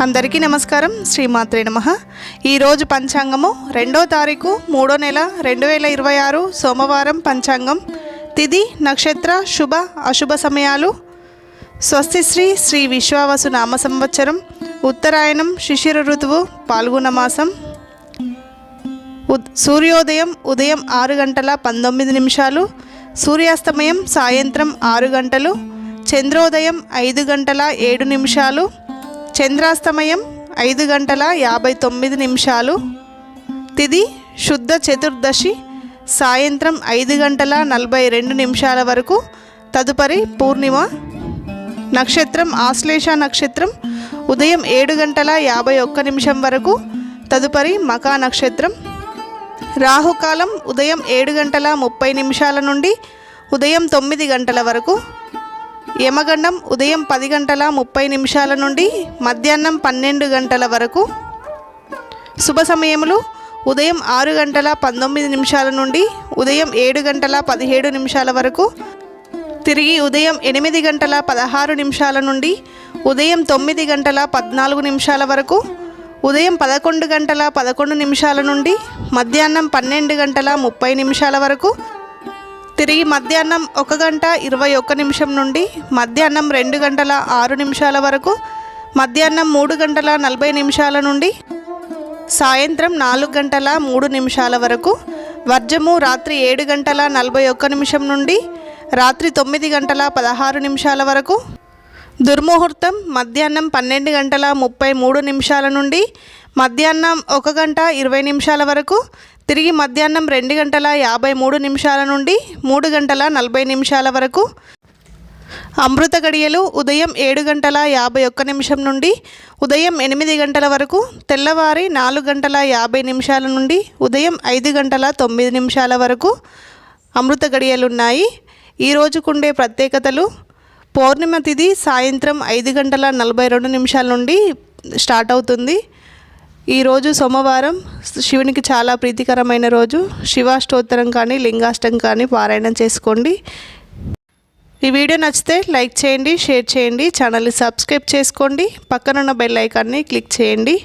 అందరికీ నమస్కారం. శ్రీమాత్రే నమః. ఈరోజు పంచాంగము 2వ తారీఖు 3వ నెల 2026 సోమవారం పంచాంగం. తిథి నక్షత్ర శుభ అశుభ సమయాలు. స్వస్తి శ్రీ విశ్వావసు నామ సంవత్సరం, ఉత్తరాయణం, శిశిర ఋతువు, పాల్గొన మాసం. సూర్యోదయం ఉదయం 6 గంటల 19 నిమిషాలు, సూర్యాస్తమయం సాయంత్రం 6 గంటలు, చంద్రోదయం 5 గంటల 7 నిమిషాలు, చంద్రాస్తమయం 5 గంటల 59 నిమిషాలు. తిథి శుద్ధ చతుర్దశి సాయంత్రం 5 గంటల 42 నిమిషాల వరకు, తదుపరి పూర్ణిమ. నక్షత్రం ఆశ్లేష నక్షత్రం ఉదయం 7 గంటల 51 నిమిషం వరకు, తదుపరి మకా నక్షత్రం. రాహుకాలం ఉదయం 7 గంటల 30 నిమిషాల నుండి ఉదయం 9 గంటల వరకు. యమగండం ఉదయం 10 గంటల 30 నిమిషాల నుండి మధ్యాహ్నం 12 గంటల వరకు. శుభ సమయములు ఉదయం 6 గంటల 19 నిమిషాల నుండి ఉదయం 7 గంటల 17 నిమిషాల వరకు, తిరిగి ఉదయం 8 గంటల 16 నిమిషాల నుండి ఉదయం 9 గంటల 14 నిమిషాల వరకు, ఉదయం 11 గంటల 11 నిమిషాల నుండి మధ్యాహ్నం 12 గంటల 30 నిమిషాల వరకు, తిరిగి మధ్యాహ్నం 1 గంట 21 నిమిషం నుండి మధ్యాహ్నం 2 గంటల 6 నిమిషాల వరకు, మధ్యాహ్నం 3 గంటల 40 నిమిషాల నుండి సాయంత్రం 4 గంటల 3 నిమిషాల వరకు. వర్జము రాత్రి 7 గంటల 41 నిమిషం నుండి రాత్రి 9 గంటల 16 నిమిషాల వరకు. దుర్ముహూర్తం మధ్యాహ్నం 12 గంటల 33 నిమిషాల నుండి మధ్యాహ్నం 1 గంట 20 నిమిషాల వరకు, తిరిగి మధ్యాహ్నం 2 గంటల 53 నిమిషాల నుండి 3 గంటల 40 నిమిషాల వరకు. అమృత గడియలు ఉదయం 7 గంటల 51 నిమిషం నుండి ఉదయం 8 గంటల వరకు, తెల్లవారి 4 గంటల 50 నిమిషాల నుండి ఉదయం 5 గంటల 9 నిమిషాల వరకు అమృత గడియలు ఉన్నాయి. ఈ రోజుకుండే ప్రత్యేకతలు: పౌర్ణిమ తిథి సాయంత్రం 5 గంటల 42 నిమిషాల నుండి స్టార్ట్ అవుతుంది. ఈరోజు సోమవారం, శివునికి చాలా ప్రీతికరమైన రోజు. శివాష్టోత్తరం కానీ లింగాష్టం కానీ పారాయణం చేసుకోండి. ఈ వీడియో నచ్చితే లైక్ చేయండి, షేర్ చేయండి, ఛానల్ని సబ్స్క్రైబ్ చేసుకోండి, పక్కనున్న బెల్ ఐకాన్ని క్లిక్ చేయండి.